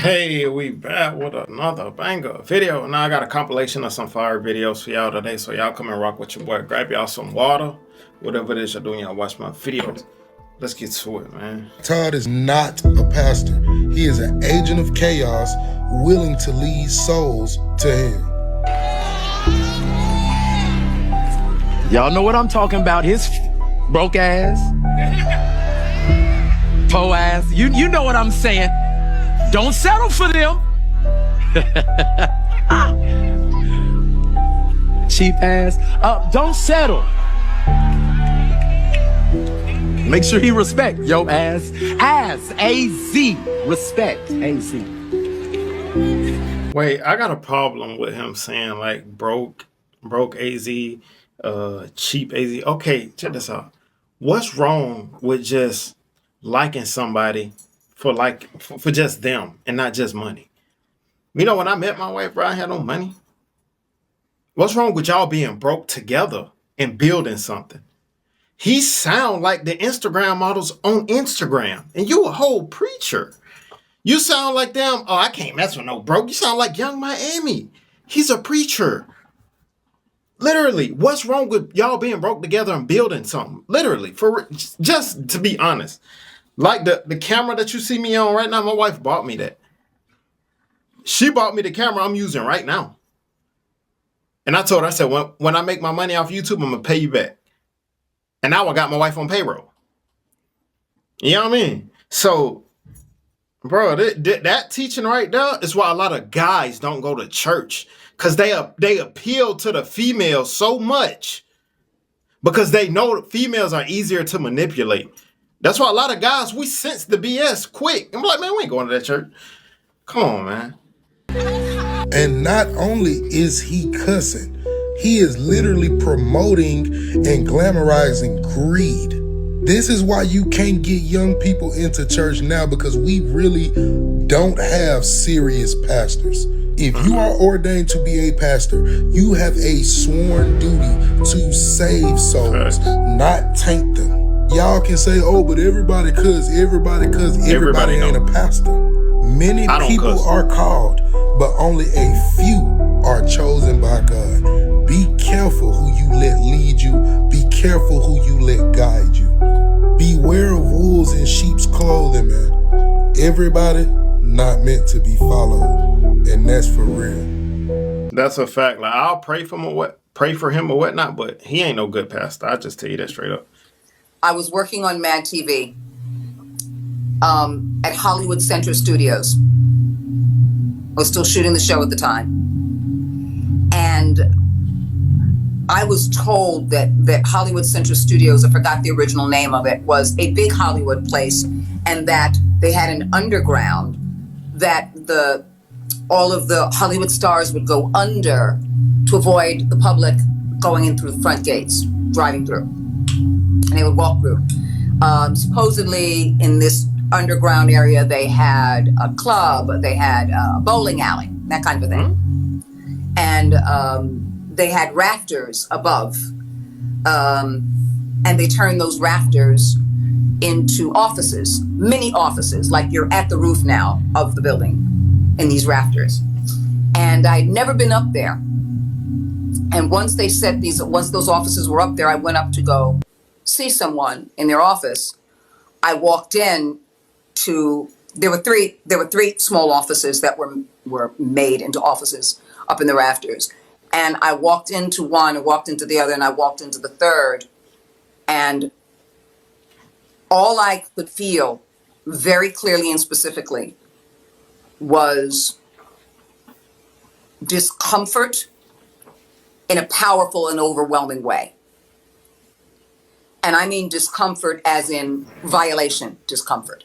Hey, we back with another banger video. Now I got a compilation of some fire videos for y'all today, so y'all come and rock with your boy. Grab y'all some water, whatever it is you're doing, y'all watch my videos. Let's get to it, man. Todd is not a pastor. He is an agent of chaos, willing to lead souls to hell. Y'all know what I'm talking about. His broke ass, po ass. You know what I'm saying. Don't settle for them. Cheap ass. Don't settle. Make sure he respect your ass. A-Z. Respect. A-Z. Wait, I got a problem with him saying like broke AZ, cheap AZ. Okay, check this out. What's wrong with just liking somebody for just them and not just money? You know, when I met my wife, bro, I had no money. What's wrong with y'all being broke together and building something? He sound like the Instagram models on Instagram, and you a whole preacher. You sound like them. Oh, I can't mess with no broke. You sound like Young Miami. He's a preacher. Literally, what's wrong with y'all being broke together and building something? Literally, just to be honest. Like the camera that you see me on right now, my wife bought me that. She bought me the camera I'm using right now. And I told her, I said, when I make my money off YouTube, I'm going to pay you back. And now I got my wife on payroll. You know what I mean? So, bro, that teaching right there is why a lot of guys don't go to church. Because they appeal to the females so much. Because they know females are easier to manipulate. That's why a lot of guys, we sense the BS quick. I'm like, man, we ain't going to that church. Come on, man. And not only is he cussing, he is literally promoting and glamorizing greed. This is why you can't get young people into church now, because we really don't have serious pastors. If you are ordained to be a pastor, you have a sworn duty to save souls, not taint them. Y'all can say, oh, but everybody ain't a pastor. Many people are called, but only a few are chosen by God. Be careful who you let lead you. Be careful who you let guide you. Beware of wolves in sheep's clothing, man. Everybody not meant to be followed, and that's for real. That's a fact. Like, I'll pray for him or whatnot, but he ain't no good pastor. I just tell you that straight up. I was working on Mad TV at Hollywood Center Studios. I was still shooting the show at the time. And I was told that Hollywood Center Studios, I forgot the original name of it, was a big Hollywood place, and that they had an underground that all of the Hollywood stars would go under to avoid the public going in through the front gates, driving through. And they would walk through. Supposedly in this underground area, they had a club, they had a bowling alley, that kind of a thing. And they had rafters above. And they turned those rafters into offices, mini offices, like you're at the roof now of the building in these rafters. And I'd never been up there. And once those offices were up there, I went up to go see someone in their office. I walked in there were three small offices that were made into offices up in the rafters. And I walked into one, I walked into the other, and I walked into the third. And all I could feel very clearly and specifically was discomfort in a powerful and overwhelming way. And I mean discomfort as in violation discomfort,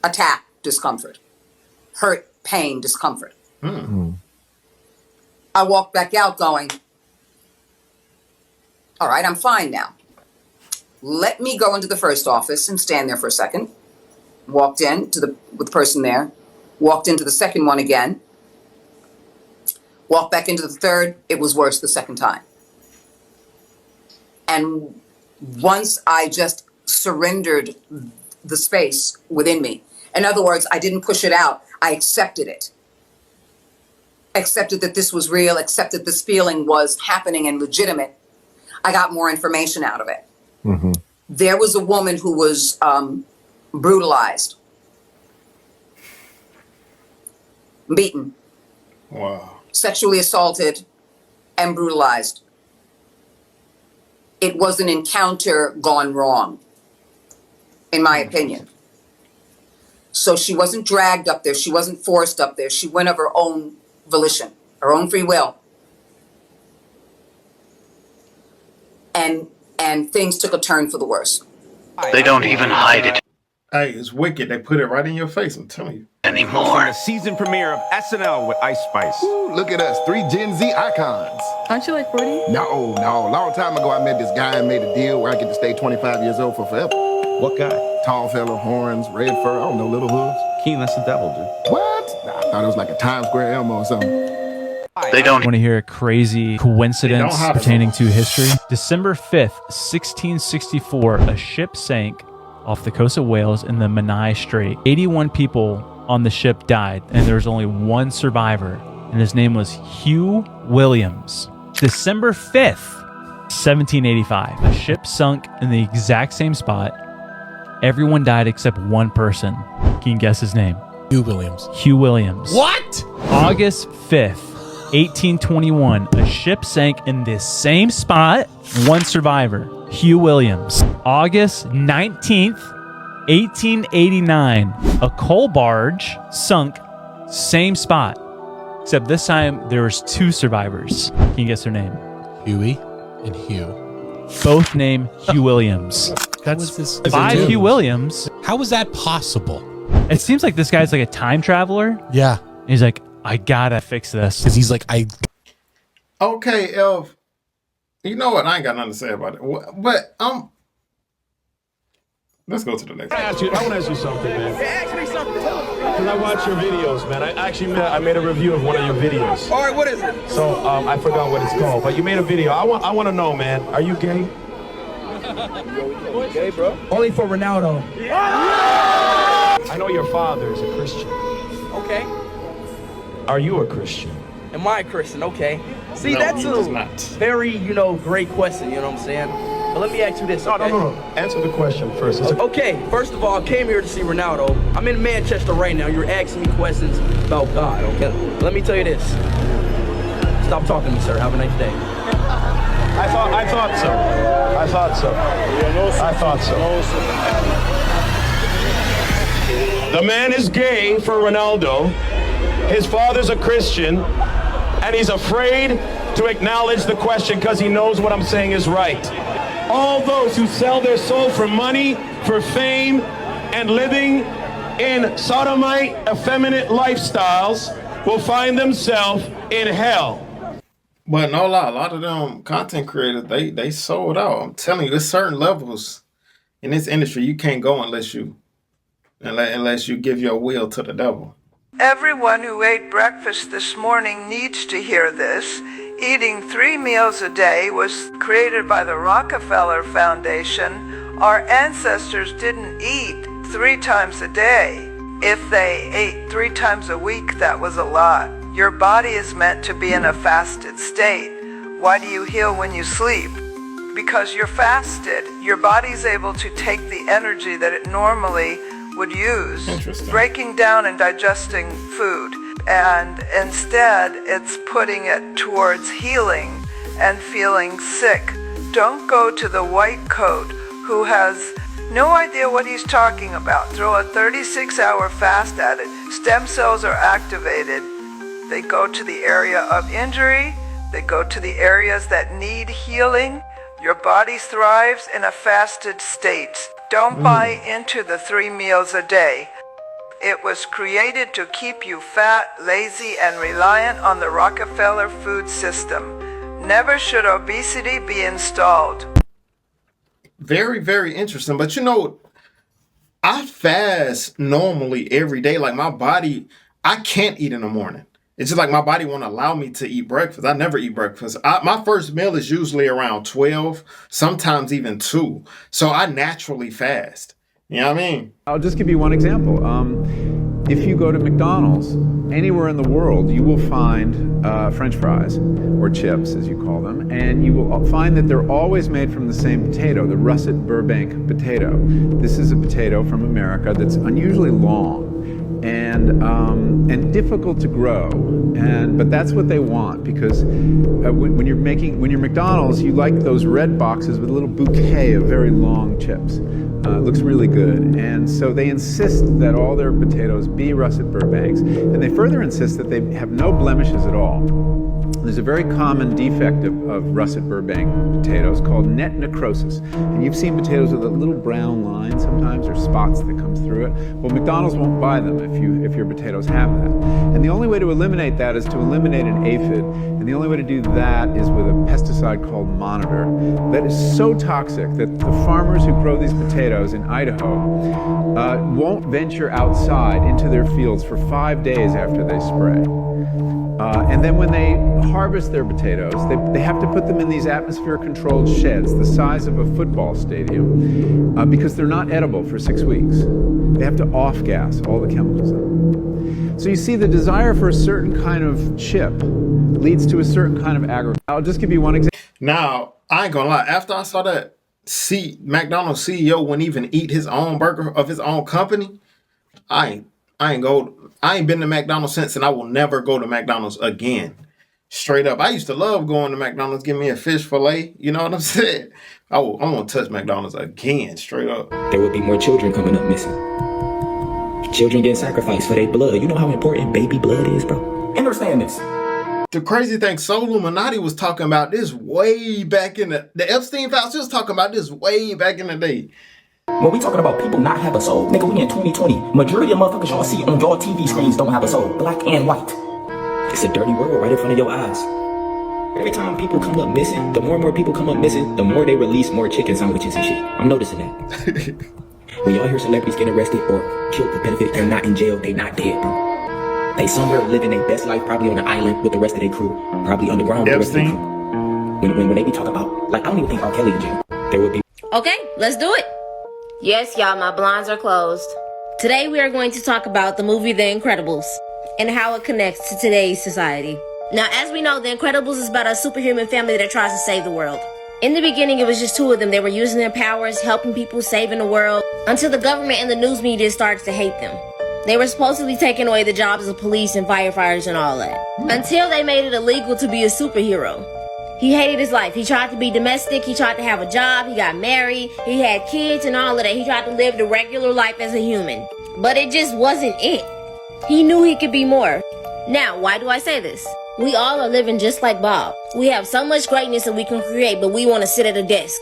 attack discomfort, hurt, pain, discomfort. Mm-hmm. I walked back out going, all right, I'm fine now. Let me go into the first office and stand there for a second. Walked in with the person there, walked into the second one again, walked back into the third. It was worse the second time. And once I just surrendered the space within me, In other words, I didn't push it out. I accepted it. Accepted that this was real, accepted this feeling was happening and legitimate. I got more information out of it. Mm-hmm. There was a woman who was brutalized, beaten, sexually assaulted, and brutalized. It was an encounter gone wrong, in my opinion. So she wasn't dragged up there. She wasn't forced up there. She went of her own volition, her own free will. And things took a turn for the worse. They don't even hide it Hey, it's wicked. They put it right in your face, I'm telling you. anymore. The season premiere of SNL with Ice Spice. Ooh, look at us, 3 Gen Z icons. Aren't you like 40? No. Long time ago, I met this guy and made a deal where I get to stay 25 years old for forever. What guy? Tall fella, horns, red fur, I don't know, little hoods. Keen, that's the devil, dude. What? I thought it was like a Times Square Elmo or something. They don't. Want to hear a crazy coincidence pertaining to history? December 5th, 1664, a ship sank off the coast of Wales in the Menai Strait. 81 people on the ship died, and there was only one survivor, and his name was Hugh Williams. December 5th, 1785, a ship sunk in the exact same spot. Everyone died except one person. Can you guess his name? Hugh Williams. Hugh Williams. What? August 5th, 1821, a ship sank in this same spot. One survivor, Hugh Williams. August 19th, 1889, a coal barge sunk, same spot. Except this time there was 2 survivors. Can you guess their name? Huey and Hugh. Both named Hugh Williams. That's 5 Hugh Williams. How was that possible? It seems like this guy's like a time traveler. Yeah. He's like, I gotta fix this. Because he's like, Okay, Elf. You know what? I ain't got nothing to say about it. But let's go to the next. I want to ask you something, man. Ask me something. Because I watch your videos, man. I made a review of one of your videos. All right, what is it? So I forgot what it's called, but you made a video. I want to know, man. Are you gay? Gay, bro? Only for Ronaldo. I know your father is a Christian. Okay. Are you a Christian? Am I a Christian? Okay. See, No, that's he does not. very, great question, you know what I'm saying? But let me ask you this, okay? No. Answer the question first. Okay, first of all, I came here to see Ronaldo. I'm in Manchester right now. You're asking me questions about God, okay? Let me tell you this. Stop talking to me, sir. Have a nice day. I thought so. The man is gay for Ronaldo. His father's a Christian, and he's afraid to acknowledge the question because he knows what I'm saying is right. All those who sell their soul for money, for fame, and living in sodomite, effeminate lifestyles will find themselves in hell. But no lie, a lot of them content creators, they sold out. I'm telling you, there's certain levels in this industry you can't go unless you give your will to the devil. Everyone who ate breakfast this morning needs to hear this. Eating 3 meals a day was created by the Rockefeller Foundation. Our ancestors didn't eat 3 times a day. If they ate 3 times a week, that was a lot. Your body is meant to be in a fasted state. Why do you heal when you sleep? Because you're fasted. Your body's able to take the energy that it normally would use, breaking down and digesting food. And instead, it's putting it towards healing and feeling sick. Don't go to the white coat who has no idea what he's talking about. Throw a 36-hour fast at it. Stem cells are activated. They go to the area of injury. They go to the areas that need healing. Your body thrives in a fasted state. Don't buy into the 3 meals a day. It was created to keep you fat, lazy, and reliant on the Rockefeller food system. Never should obesity be installed. Very, very interesting. But I fast normally every day. Like my body, I can't eat in the morning. It's just like my body won't allow me to eat breakfast. I never eat breakfast. My first meal is usually around 12, sometimes even 2. So I naturally fast. You know what I mean? I'll just give you one example. If you go to McDonald's, anywhere in the world, you will find French fries, or chips as you call them, and you will find that they're always made from the same potato, the russet Burbank potato. This is a potato from America that's unusually long and difficult to grow, but that's what they want, because when you're McDonald's, you like those red boxes with a little bouquet of very long chips. It looks really good, and so they insist that all their potatoes be russet Burbanks, and they further insist that they have no blemishes at all. There's a very common defect of russet Burbank potatoes called net necrosis, and you've seen potatoes with a little brown line sometimes, or spots that come through it. Well, McDonald's won't buy them if your potatoes have that, and the only way to eliminate that is to eliminate an aphid, and the only way to do that is with a pesticide called Monitor that is so toxic that the farmers who grow these potatoes in Idaho won't venture outside into their fields for 5 days after they spray. And then when they harvest their potatoes, they have to put them in these atmosphere-controlled sheds the size of a football stadium because they're not edible for 6 weeks. They have to off-gas all the chemicals in them. So you see, the desire for a certain kind of chip leads to a certain kind of agriculture. I'll just give you one example. Now, I ain't gonna lie. After I saw that McDonald's CEO wouldn't even eat his own burger of his own company, I ain't been to McDonald's since, and I will never go to McDonald's again. Straight up. I used to love going to McDonald's, give me a fish fillet. You know what I'm saying? I won't touch McDonald's again. Straight up. There will be more children coming up missing. Children getting sacrificed for their blood. You know how important baby blood is, bro? Understand this. The crazy thing, Soul Illuminati was talking about this way back in the Epstein files. He was talking about this way back in the day. When we talking about people not have a soul, nigga, we in 2020. Majority of motherfuckers y'all see on y'all TV screens don't have a soul, black and white. It's a dirty world right in front of your eyes. Every time people come up missing, the more and more people come up missing, the more they release more chicken sandwiches and shit. I'm noticing that. When y'all hear celebrities get arrested or killed for benefit, they're not in jail, they not dead, bro. They somewhere living their best life, probably on an island with the rest of their crew, probably underground with the rest of their crew. When they be talking about, like, I don't even think R. Kelly in jail. There would be. Okay, let's do it. Yes, y'all, my blinds are closed. Today we are going to talk about the movie The Incredibles and how it connects to today's society. Now, as we know, The Incredibles is about a superhuman family that tries to save the world. In the beginning, it was just two of them. They were using their powers, helping people, saving the world, until the government and the news media started to hate them. They were supposedly taking away the jobs of police and firefighters and all that, until they made it illegal to be a superhero. He hated his life. He tried to be domestic. He tried to have a job. He got married. He had kids and all of that. He tried to live the regular life as a human. But it just wasn't it. He knew he could be more. Now, why do I say this? We all are living just like Bob. We have so much greatness that we can create, but we want to sit at a desk.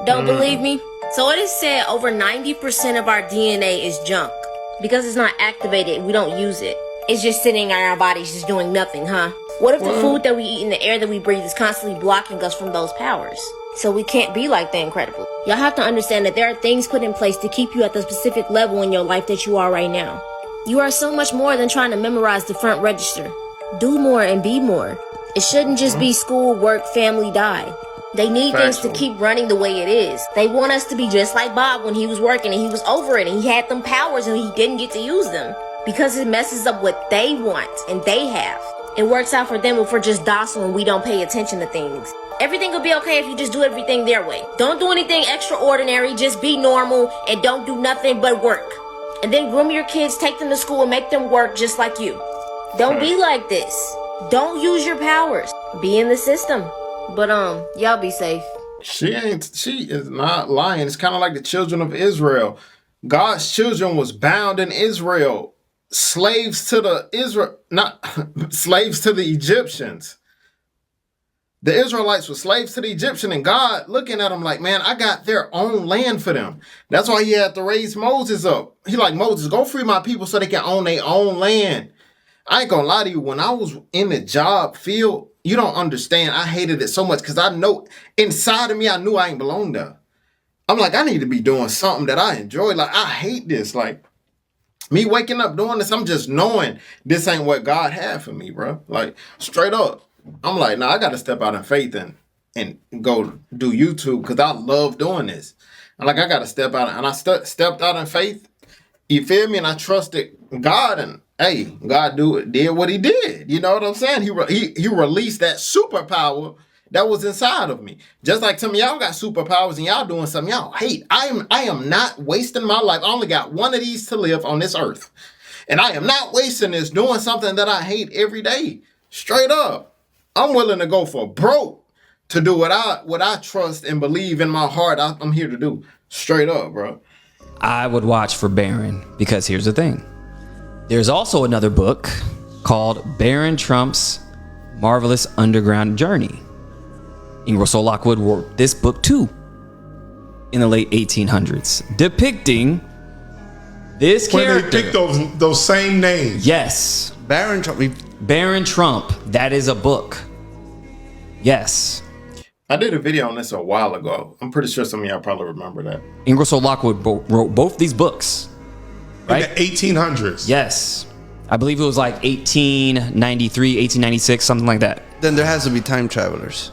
Don't believe me? So it is said over 90% of our DNA is junk. Because it's not activated, we don't use it. It's just sitting in our bodies just doing nothing, huh? What if the food that we eat and the air that we breathe is constantly blocking us from those powers? So we can't be like the Incredible. Y'all have to understand that there are things put in place to keep you at the specific level in your life that you are right now. You are so much more than trying to memorize the front register. Do more and be more. It shouldn't just be school, work, family, die. They need things to keep running the way it is. They want us to be just like Bob when he was working and he was over it and he had them powers and he didn't get to use them. Because it messes up what they want and they have. It works out for them if we're just docile and we don't pay attention to things. Everything will be okay if you just do everything their way. Don't do anything extraordinary, just be normal and don't do nothing but work. And then groom your kids, take them to school and make them work just like you. Don't be like this. Don't use your powers. Be in the system. But y'all be safe. She is not lying. It's kind of like the children of Israel. God's children was bound in Israel. Slaves to the Egyptians. The Israelites were slaves to the Egyptian, and God looking at them like, man, I got their own land for them. That's why he had to raise Moses up. He like, Moses, go free my people so they can own their own land. I ain't gonna lie to you. When I was in the job field, you don't understand. I hated it so much because I know inside of me, I knew I ain't belong there. I'm like, I need to be doing something that I enjoy. Like, I hate this. Like, me waking up doing this, I'm just knowing this ain't what God had for me, bro. Like, straight up. I'm like, nah, I got to step out in faith and go do YouTube because I love doing this. And like, I got to step out. And I stepped out in faith. You feel me? And I trusted God. And hey, God did what he did. You know what I'm saying? He released that superpower that was inside of me. Just like some of y'all got superpowers and y'all doing something y'all hate. I am not wasting my life. I only got one of these to live on this earth. And I am not wasting this doing something that I hate every day. Straight up. I'm willing to go for broke to do what I trust and believe in my heart I'm here to do. Straight up, bro. I would watch for Barron, because here's the thing. There's also another book called Barron Trump's Marvelous Underground Journey. Ingersoll Lockwood wrote this book too in the late 1800s, depicting this character. When they picked those same names. Yes. Barron Trump. That is a book. Yes. I did a video on this a while ago. I'm pretty sure some of y'all probably remember that. Ingersoll Lockwood wrote both these books. Right? In the 1800s. Yes. I believe it was like 1893, 1896, something like that. Then there has to be time travelers.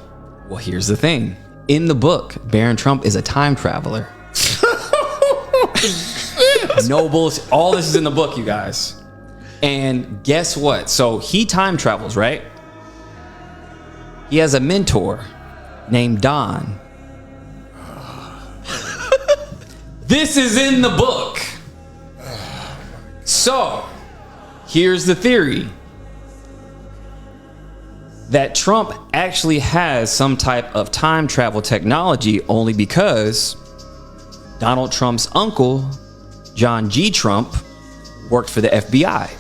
Well, here's the thing. In the book, Barron Trump is a time traveler. No bullshit. All this is in the book, you guys. And guess what? So he time travels, right? He has a mentor named Don. This is in the book. So, here's the theory. That Trump actually has some type of time travel technology only because Donald Trump's uncle, John G. Trump, worked for the FBI.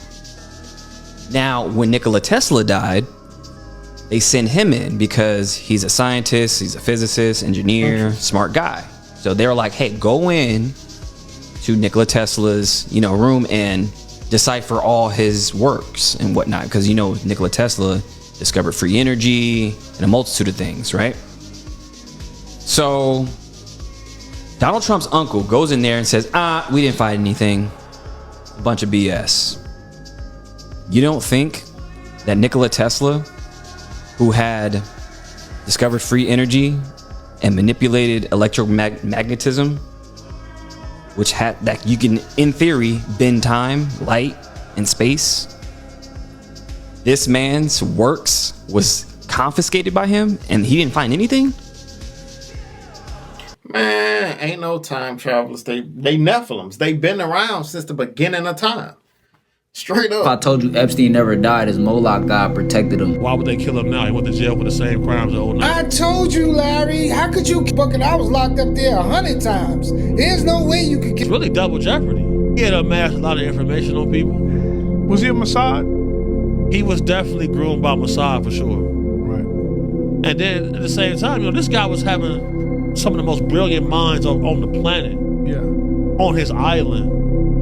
Now, when Nikola Tesla died, they sent him in because he's a scientist, he's a physicist, engineer, smart guy. So they're like, hey, go in to Nikola Tesla's, room and decipher all his works and whatnot. Because, Nikola Tesla discovered free energy and a multitude of things, right? So Donald Trump's uncle goes in there and says, we didn't find anything. A bunch of BS. You don't think that Nikola Tesla, who had discovered free energy and manipulated electromagnetism, which had that you can, in theory, bend time, light, and space, this man's works was confiscated by him and he didn't find anything? Man, ain't no time travelers. They Nephilims. They've been around since the beginning of time. Straight up. If I told you Epstein never died, his Moloch God protected him. Why would they kill him now? He went to jail for the same crimes as 09. I told you, Larry. How could you fucking? I was locked up there 100 times. There's no way you could get. It's really double jeopardy. He had amassed a lot of information on people. Was he a Mossad? He was definitely groomed by Mossad for sure. Right. And then at the same time, this guy was having some of the most brilliant minds on the planet. Yeah. On his island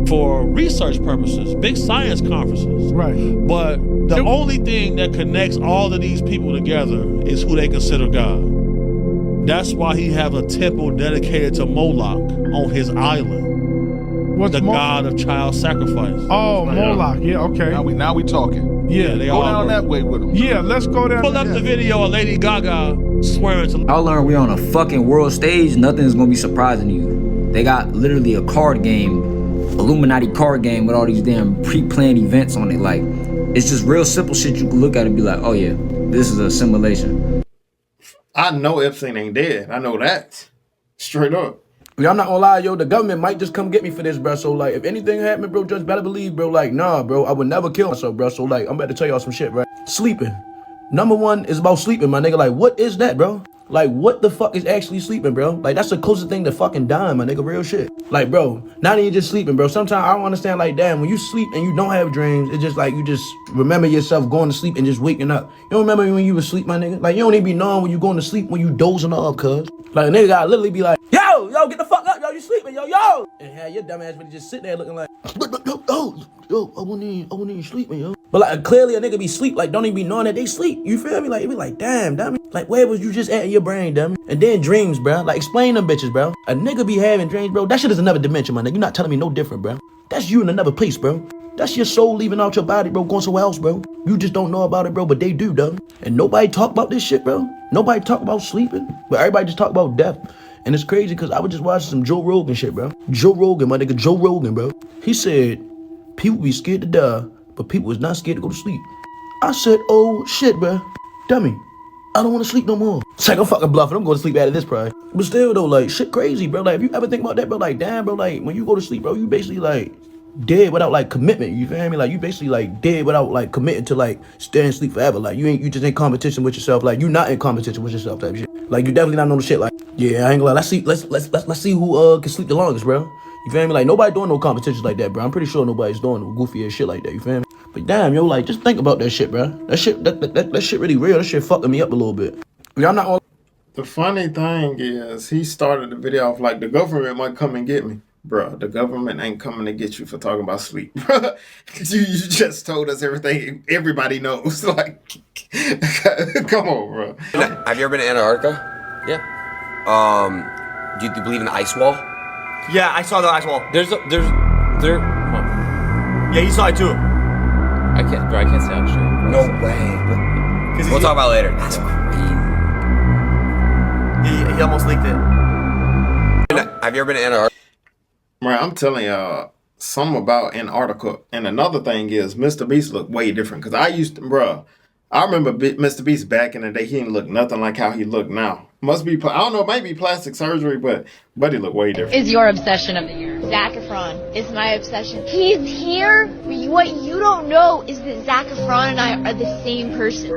for research purposes, big science conferences. Right. But the only thing that connects all of these people together is who they consider God. That's why he have a temple dedicated to Moloch on his island. What's the god of child sacrifice. Oh, Moloch. Yeah, okay. Now we talking. Yeah, they go all down that way with him. Yeah, let's go down. Pull up the video of Lady Gaga swearing to. I learned we're on a fucking world stage. Nothing's gonna be surprising you. They got literally a card game, Illuminati card game with all these damn pre-planned events on it. Like, it's just real simple shit you can look at and be like, oh yeah, this is a simulation. I know Epstein ain't dead. I know that. Straight up. I'm not gonna lie, yo, the government might just come get me for this, bro. So, like, if anything happened, bro, just better believe, bro, like, nah, bro, I would never kill myself, bro. So, like, I'm about to tell y'all some shit, bro. Sleeping. Number one is about sleeping, my nigga. Like, what is that, bro? Like, what the fuck is actually sleeping, bro? Like, that's the closest thing to fucking dying, my nigga. Real shit. Like, bro, not even just sleeping, bro. Sometimes I don't understand, like, damn, when you sleep and you don't have dreams, it's just like you just remember yourself going to sleep and just waking up. You don't remember when you was asleep, my nigga? Like, you don't even be knowing when you going to sleep when you dozing off, cuz. Like, a nigga gotta literally be like, yo, get the fuck up, yo, you sleeping, yo. And have your dumb ass really just sit there looking like, yo, I wouldn't even sleeping, yo. But like, clearly a nigga be sleep, like, don't even be knowing that they sleep. You feel me? Like, it be like, damn, dummy. Like, where was you just at in your brain, dummy? And then dreams, bro. Like, explain them bitches, bro. A nigga be having dreams, bro. That shit is another dimension, my nigga. You're not telling me no different, bro. That's you in another place, bro. That's your soul leaving out your body, bro, going somewhere else, bro. You just don't know about it, bro, but they do, dummy. And nobody talk about this shit, bro. Nobody talk about sleeping, but everybody just talk about death. And it's crazy because I was just watching some Joe Rogan shit, bro. Joe Rogan, my nigga Joe Rogan, bro. He said, people be scared to die, but people is not scared to go to sleep. I said, oh shit, bro. Dummy. I don't want to sleep no more. It's like, I'm fucking bluffing. I'm going to sleep out of this, probably. But still, though, like, shit crazy, bro. Like, if you ever think about that, bro, like, damn, bro, like, when you go to sleep, bro, you basically, like, dead without, like, commitment. You feel me? Like, you basically, like, dead without, like, committing to, like, stay and sleep forever. Like, you just in competition with yourself. Like, you not in competition with yourself type shit. Like, you definitely not on the shit. Like, yeah, I ain't gonna lie. Let's see who can sleep the longest, bro. You feel me? Like, nobody doing no competitions like that, bro. I'm pretty sure nobody's doing no goofy ass shit like that. You feel me? But damn, yo, like, just think about that shit, bro. That shit really real. That shit fucking me up a little bit. I'm not on. The funny thing is, he started the video off like, the government might come and get me. Bro, the government ain't coming to get you for talking about sleep. Bro, you just told us everything everybody knows. Like, come on, bro. Have you ever been to Antarctica? Yeah. Do you believe in the ice wall? Yeah, I saw the ice wall. Yeah, you saw it too. I can't say I'm sure. No way. We'll talk about it later. That's crazy. He almost leaked it. Have you ever been to Antarctica? Man, I'm telling y'all something about Antarctica. And another thing is, Mr. Beast looked way different. Because I remember Mr. Beast back in the day, he didn't look nothing like how he looked now. Must be, I don't know, maybe plastic surgery, but he looked way different. Is your obsession of the year? Zac Efron is my obsession. He's here. What you don't know is that Zac Efron and I are the same person.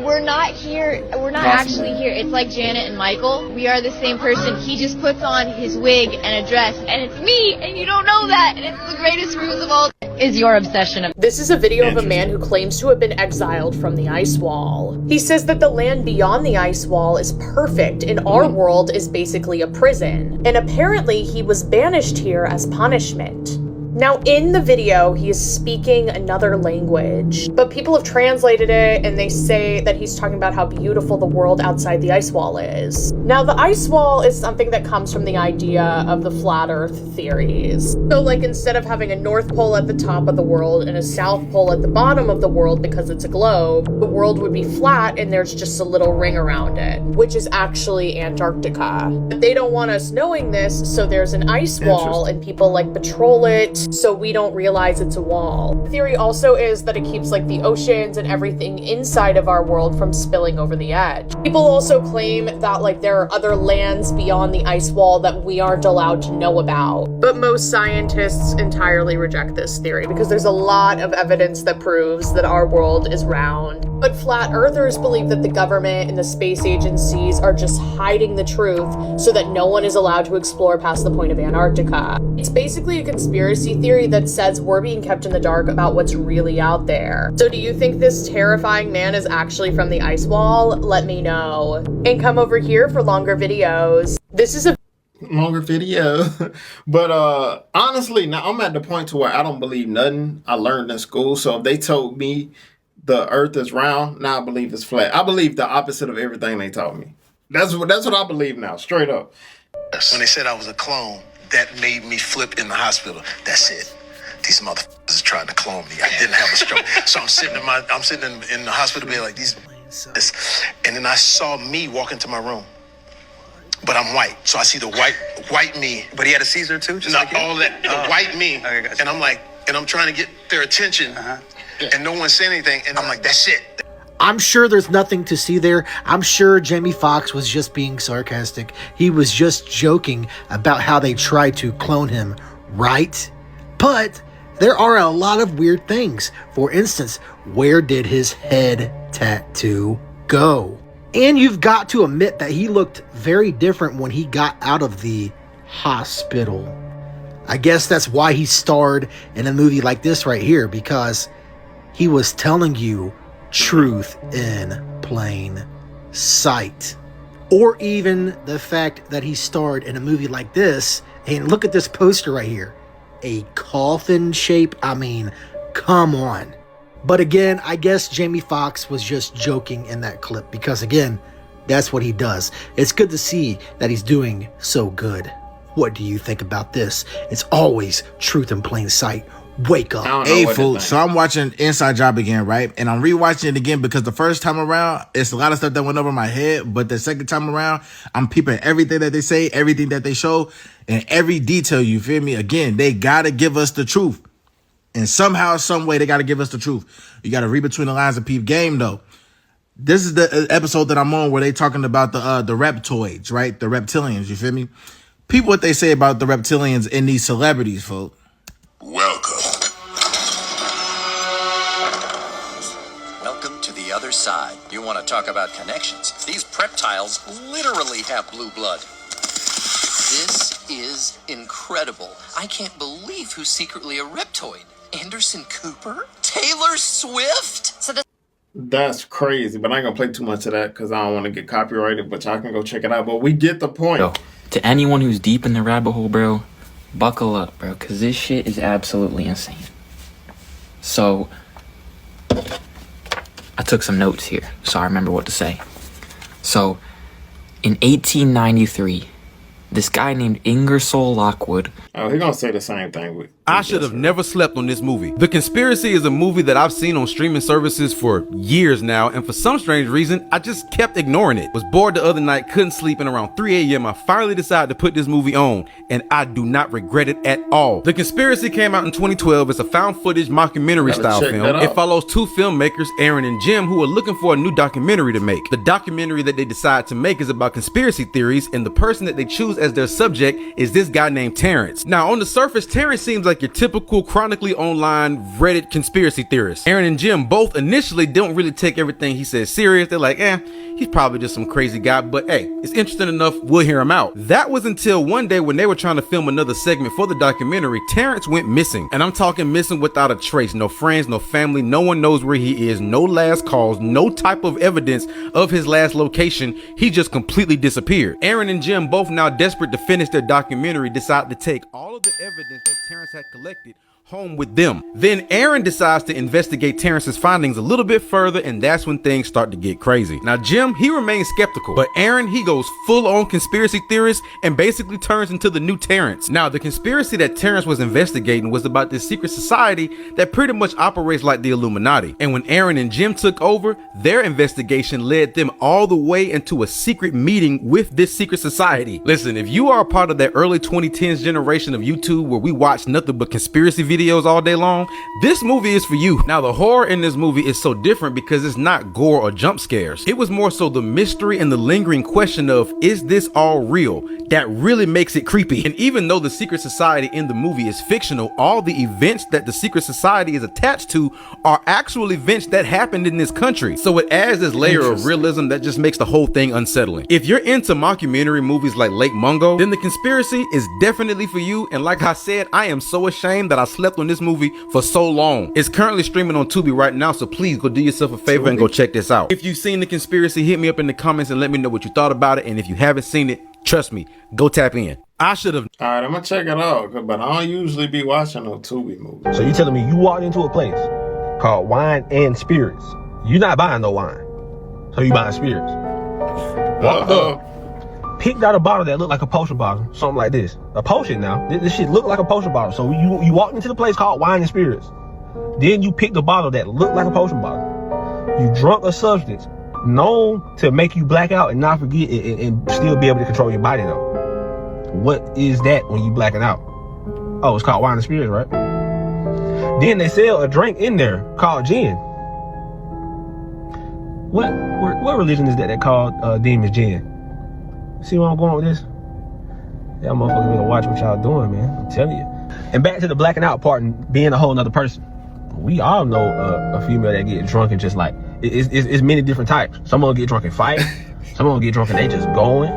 We're not here. We're not actually here. It's like Janet and Michael. We are the same person. He just puts on his wig and a dress, and it's me, and you don't know that, and it's the greatest ruse of all. Is your obsession of... This is a video of a man who claims to have been exiled from the ice wall. He says that the land beyond the ice wall is perfect, and our world is basically a prison. And apparently he was banished here as punishment. Now, in the video, he is speaking another language, but people have translated it and they say that he's talking about how beautiful the world outside the ice wall is. Now, the ice wall is something that comes from the idea of the flat earth theories. So, like, instead of having a North Pole at the top of the world and a South Pole at the bottom of the world because it's a globe, the world would be flat and there's just a little ring around it, which is actually Antarctica. But they don't want us knowing this, so there's an ice wall and people, like, patrol it, so we don't realize it's a wall. The theory also is that it keeps like the oceans and everything inside of our world from spilling over the edge. People also claim that like there are other lands beyond the ice wall that we aren't allowed to know about. But most scientists entirely reject this theory because there's a lot of evidence that proves that our world is round. But flat earthers believe that the government and the space agencies are just hiding the truth so that no one is allowed to explore past the point of Antarctica. It's basically a conspiracy theory that says we're being kept in the dark about what's really out there. So do you think this terrifying man is actually from the ice wall? Let me know. And come over here for longer videos. This is a longer video. But honestly, now I'm at the point to where I don't believe nothing I learned in school. So if they told me the earth is round, now I believe it's flat. I believe the opposite of everything they taught me. That's what I believe now, straight up. When they said I was a clone, that made me flip in the hospital. That's it. These motherfuckers are trying to clone me. I didn't have a stroke. So I'm sitting in the hospital bed like these. And then I saw me walk into my room. But I'm white. So I see the white me. But he had a Caesar too? Just like all that. The white me. Okay, gotcha. And I'm like, and I'm trying to get their attention. And no one said anything. And I'm like, that's it. I'm sure there's nothing to see there. I'm sure Jamie Foxx was just being sarcastic. He was just joking about how they tried to clone him, right? But there are a lot of weird things. For instance, where did his head tattoo go? And you've got to admit that he looked very different when he got out of the hospital. I guess that's why he starred in a movie like this right here, because he was telling you truth in plain sight. Or even the fact that he starred in a movie like this, and look at this poster right here, a coffin shape. I mean, come on. But again, I guess Jamie Foxx was just joking in that clip because again, that's what he does. It's good to see that he's doing so good. What do you think about this? It's always truth in plain sight Wake up. I don't know Hey, what to fool. think. So I'm watching Inside Job again, right? And I'm rewatching it again because the first time around, it's a lot of stuff that went over my head. But the second time around, I'm peeping everything that they say, everything that they show, and every detail, you feel me? Again, they got to give us the truth. And somehow, some way, they got to give us the truth. You got to read between the lines and peep game, though. This is the episode that I'm on where they talking about the reptoids, right? The reptilians, you feel me? People, what they say about the reptilians and these celebrities, folks. Welcome to the other side. You want to talk about connections? These reptiles literally have blue blood. This is incredible. I can't believe who's secretly a reptoid. Anderson Cooper? Taylor Swift? That's crazy, but I ain't gonna play too much of that because I don't want to get copyrighted, but y'all can go check it out. But we get the point. Yo, to anyone who's deep in the rabbit hole, bro, buckle up, bro, because this shit is absolutely insane. So, I took some notes here, so I remember what to say. So, in 1893, this guy named Ingersoll Lockwood. Oh, he's gonna say the same thing. I should have never slept on this movie. The Conspiracy is a movie that I've seen on streaming services for years now, and for some strange reason, I just kept ignoring it. Was bored the other night, couldn't sleep, and around 3 a.m. I finally decided to put this movie on, and I do not regret it at all. The Conspiracy came out in 2012. It's a found footage mockumentary style film. It follows two filmmakers, Aaron and Jim, who are looking for a new documentary to make. The documentary that they decide to make is about conspiracy theories, and the person that they choose as their subject is this guy named Terrence. Now, on the surface, Terrence seems like your typical chronically online Reddit conspiracy theorist. Aaron and Jim both initially don't really take everything he says serious. They're like, he's probably just some crazy guy, but hey, it's interesting enough, we'll hear him out. That was until one day when they were trying to film another segment for the documentary, Terrence went missing. And I'm talking missing without a trace. No friends, no family, no one knows where he is, no last calls, no type of evidence of his last location. He just completely disappeared. Aaron and Jim, both now desperate to finish their documentary, decide to take all of the evidence that Terrence had collected home with them. Then Aaron decides to investigate Terrence's findings a little bit further, and that's when things start to get crazy. Now Jim, he remains skeptical, but Aaron, he goes full on conspiracy theorist and basically turns into the new Terrence. Now the conspiracy that Terrence was investigating was about this secret society that pretty much operates like the Illuminati. And when Aaron and Jim took over, their investigation led them all the way into a secret meeting with this secret society. Listen, if you are a part of that early 2010s generation of YouTube where we watch nothing but conspiracy videos all day long, this movie is for you. Now the horror in this movie is so different because it's not gore or jump scares. It was more so the mystery and the lingering question of, is this all real? That really makes it creepy. And even though the secret society in the movie is fictional, all the events that the secret society is attached to are actual events that happened in this country. So it adds this layer of realism that just makes the whole thing unsettling. If you're into mockumentary movies like Lake Mungo, then The Conspiracy is definitely for you. And like I said, I am so ashamed that I slept on this movie for so long. It's currently streaming on Tubi right now, so please go do yourself a favor and go check this out. If you've seen The Conspiracy, hit me up in the comments and let me know what you thought about it. And if you haven't seen it, trust me, go tap in. I should have. All right, I'm gonna check it out, but I don't usually be watching no Tubi movies. So you telling me you walked into a place called Wine and Spirits? You're not buying no wine, so you buying spirits. Walked up, picked out a bottle that looked like a potion bottle, something like this. A potion now. This shit looked like a potion bottle. So you walked into the place called Wine and Spirits. Then you picked a bottle that looked like a potion bottle. You drunk a substance known to make you black out and not forget it and still be able to control your body though. What is that when you blacking out? Oh, it's called Wine and Spirits, right? Then they sell a drink in there called gin. What religion is that called demons gin? See where I'm going with this? Y'all motherfuckers better watch what y'all doing, man. I'm telling you. And back to the blacking out part and being a whole nother person. We all know a female that get drunk and just like, it's many different types. Some of them get drunk and fight. Some of them get drunk and they just going.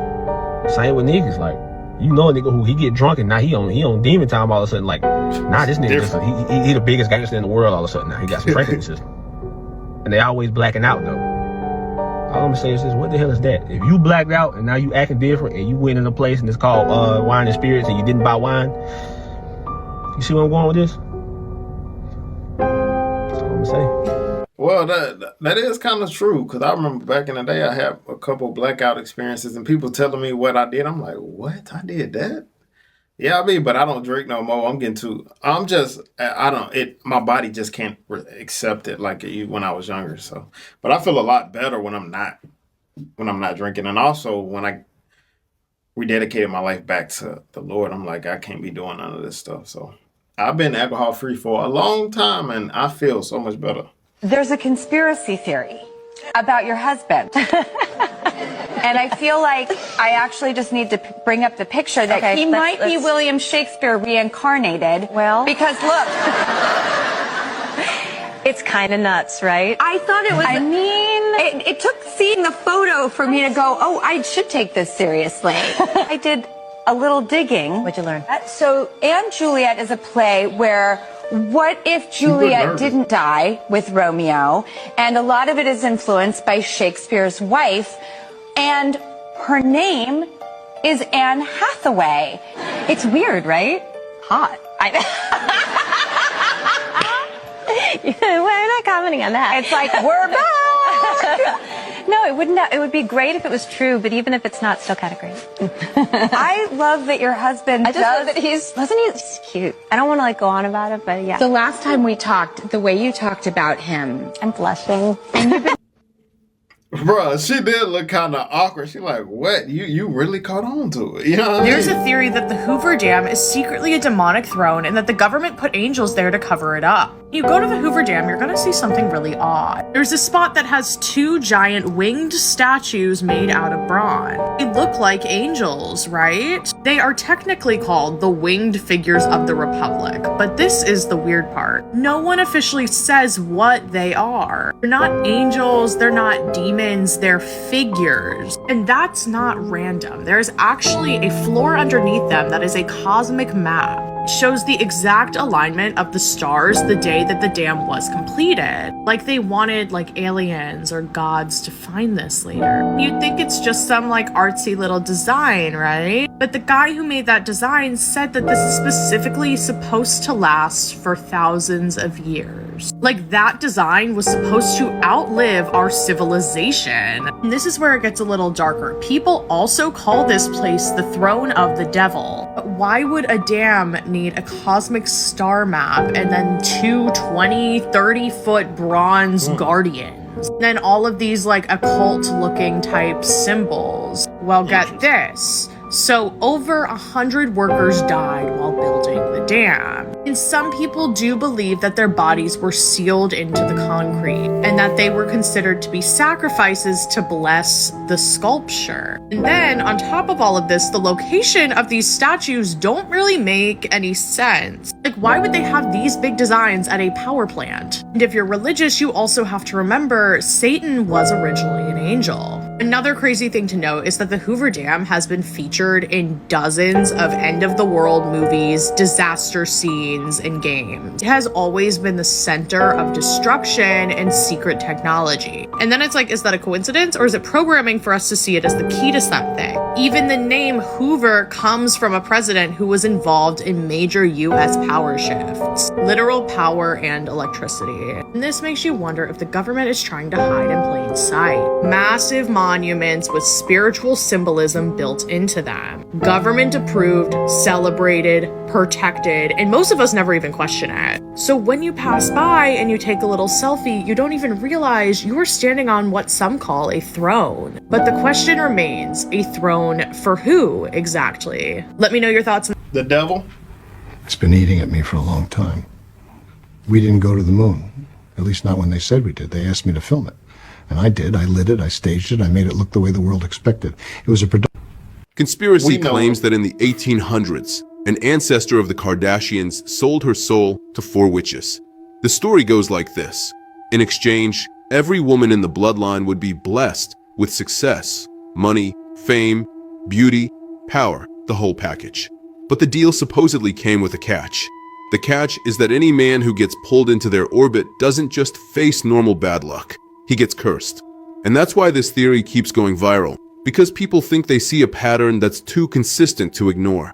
Same with niggas. Like, you know a nigga who he get drunk and now he on demon time all of a sudden. Like, nah, this nigga just, he the biggest gangster in the world all of a sudden. Now he got some drink in the system. And they always blacking out though. All I'm gonna say is this, what the hell is that? If you blacked out and now you acting different and you went in a place and it's called Wine and Spirits and you didn't buy wine, you see where I'm going with this? That's all I'm gonna say. Well, that is kind of true, because I remember back in the day I had a couple blackout experiences and people telling me what I did. I'm like, what? I did that? Yeah, I mean, but I don't drink no more. I'm getting too. I'm just. I don't. It. My body just can't accept it like when I was younger. So, but I feel a lot better when I'm not. When I'm not drinking, and also when I rededicated my life back to the Lord, I'm like, I can't be doing none of this stuff. So, I've been alcohol free for a long time, and I feel so much better. There's a conspiracy theory about your husband. And I feel like I actually just need to bring up the picture that he might be William Shakespeare reincarnated. Well, because look, it's kind of nuts, right? I thought it was. I mean, it took seeing the photo for me to go, oh, I should take this seriously. I did a little digging. What'd you learn? So, Anne Juliet is a play where what if Juliet didn't die with Romeo? And a lot of it is influenced by Shakespeare's wife. And her name is Anne Hathaway. It's weird, right? Hot. We're not commenting on that. It's like, we're back. No, it wouldn't. It would be great if it was true, but even if it's not, still kind of great. I love that your husband. I just love that he's cute. I don't want to like go on about it, but yeah. The last time we talked, the way you talked about him, I'm blushing. and you've been Bruh, she did look kind of awkward. She like, what? You really caught on to it. You know what I mean? There's a theory that the Hoover Dam is secretly a demonic throne and that the government put angels there to cover it up. You go to the Hoover Dam, you're gonna see something really odd. There's a spot that has 2 giant winged statues made out of bronze. They look like angels, right? They are technically called the winged figures of the Republic, but this is the weird part. No one officially says what they are. They're not angels, they're not demons, they're figures. And that's not random. There's actually a floor underneath them that is a cosmic map. It shows the exact alignment of the stars the day that the dam was completed. Like they wanted like aliens or gods to find this later. You'd think it's just some like artsy little design, right? But the guy who made that design said that this is specifically supposed to last for thousands of years. Like that design was supposed to outlive our civilization. And this is where it gets a little darker. People also call this place the throne of the devil. But why would a dam need a cosmic star map and then 2 20, 30-foot bronze guardians? And then all of these like occult looking type symbols. Well, get this. So over 100 workers died while building the dam. And some people do believe that their bodies were sealed into the concrete and that they were considered to be sacrifices to bless the sculpture. And then on top of all of this, the location of these statues don't really make any sense. Like, why would they have these big designs at a power plant? And if you're religious, you also have to remember Satan was originally an angel. Another crazy thing to note is that the Hoover Dam has been featured in dozens of end-of-the-world movies, disaster scenes, and games. It has always been the center of destruction and secret technology. And then it's like, is that a coincidence, or is it programming for us to see it as the key to something? Even the name Hoover comes from a president who was involved in major US power shifts, literal power and electricity. And this makes you wonder if the government is trying to hide in plain sight. Massive monuments with spiritual symbolism built into them. Government approved, celebrated, protected, and most of us never even question it. So when you pass by and you take a little selfie, you don't even realize you are standing on what some call a throne. But the question remains, a throne for who exactly? Let me know your thoughts. The devil? It's been eating at me for a long time. We didn't go to the moon. At least not when they said we did. They asked me to film it. And I did. I lit it. I staged it. I made it look the way the world expected. It was a production. Conspiracy claims that in the 1800s, an ancestor of the Kardashians sold her soul to 4 witches. The story goes like this. In exchange, every woman in the bloodline would be blessed with success, money, fame, beauty, power, the whole package. But the deal supposedly came with a catch. The catch is that any man who gets pulled into their orbit doesn't just face normal bad luck. He gets cursed. And that's why this theory keeps going viral, because people think they see a pattern that's too consistent to ignore.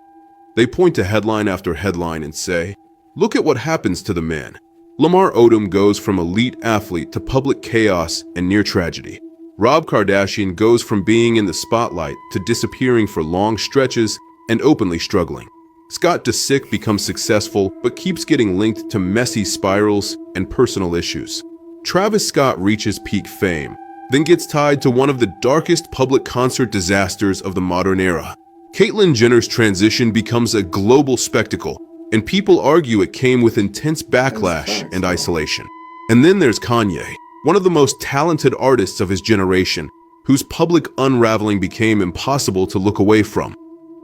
They point to headline after headline and say, look at what happens to the man. Lamar Odom goes from elite athlete to public chaos and near tragedy. Rob Kardashian goes from being in the spotlight to disappearing for long stretches and openly struggling. Scott Disick becomes successful but keeps getting linked to messy spirals and personal issues. Travis Scott reaches peak fame, then gets tied to one of the darkest public concert disasters of the modern era. Caitlyn Jenner's transition becomes a global spectacle, and people argue it came with intense backlash and isolation. And then there's Kanye, one of the most talented artists of his generation, whose public unraveling became impossible to look away from.